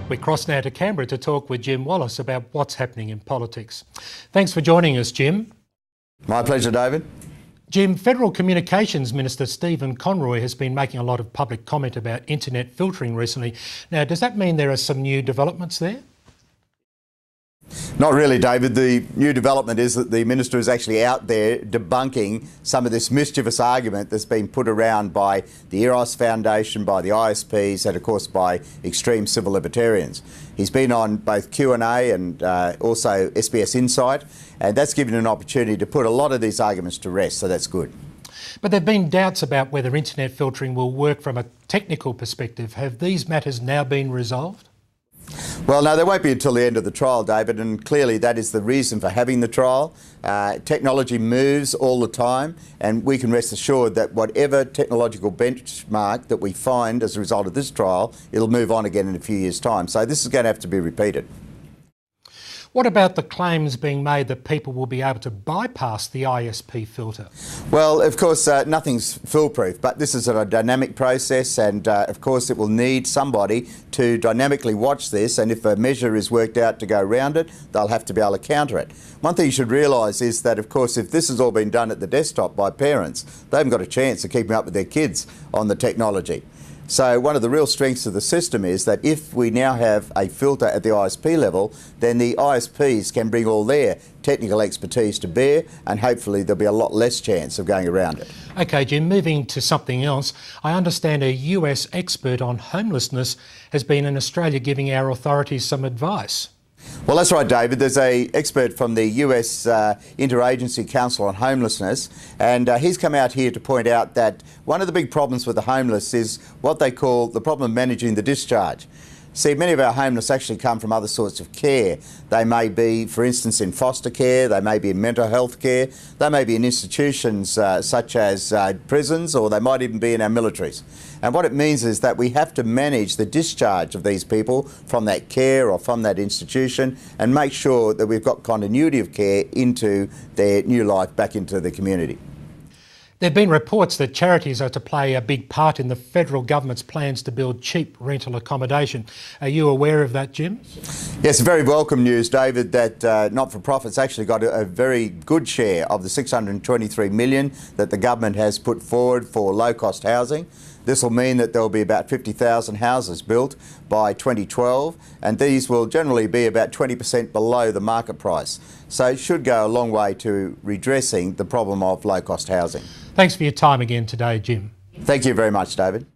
We cross now to Canberra to talk with Jim Wallace about what's happening in politics. Thanks for joining us, Jim. My pleasure, David. Jim, Federal Communications Minister Stephen Conroy has been making a lot of public comment about internet filtering recently. Now, does that mean there are some new developments there? Not really, David. The new development is that the Minister is actually out there debunking some of this mischievous argument that's been put around by the Eros Foundation, by the ISPs and, of course, by extreme civil libertarians. He's been on both Q&A and also SBS Insight, and that's given him an opportunity to put a lot of these arguments to rest, so that's good. But there have been doubts about whether internet filtering will work from a technical perspective. Have these matters now been resolved? Well, no, they won't be until the end of the trial, David, and clearly that is the reason for having the trial. Technology moves all the time, and we can rest assured that whatever technological benchmark that we find as a result of this trial, it'll move on again in a few years' time. So this is going to have to be repeated. What about the claims being made that people will be able to bypass the ISP filter? Well, of course, nothing's foolproof, but this is a dynamic process, and of course it will need somebody to dynamically watch this, and if a measure is worked out to go around it, they'll have to be able to counter it. One thing you should realise is that, of course, if this has all been done at the desktop by parents, they haven't got a chance of keeping up with their kids on the technology. So one of the real strengths of the system is that if we now have a filter at the ISP level, then the ISPs can bring all their technical expertise to bear, and hopefully there'll be a lot less chance of going around it. OK, Jim, moving to something else. I understand a US expert on homelessness has been in Australia giving our authorities some advice. Well, that's right, David. There's an expert from the US Interagency Council on Homelessness, and he's come out here to point out that one of the big problems with the homeless is what they call the problem of managing the discharge. See, many of our homeless actually come from other sorts of care. They may be, for instance, in foster care, they may be in mental health care, they may be in institutions such as prisons, or they might even be in our militaries. And what it means is that we have to manage the discharge of these people from that care or from that institution and make sure that we've got continuity of care into their new life back into the community. There have been reports that charities are to play a big part in the federal government's plans to build cheap rental accommodation. Are you aware of that, Jim? Yes, very welcome news, David, that not-for-profits actually got a very good share of the $623 million that the government has put forward for low-cost housing. This will mean that there will be about 50,000 houses built by 2012, and these will generally be about 20% below the market price. So it should go a long way to redressing the problem of low-cost housing. Thanks for your time again today, Jim. Thank you very much, David.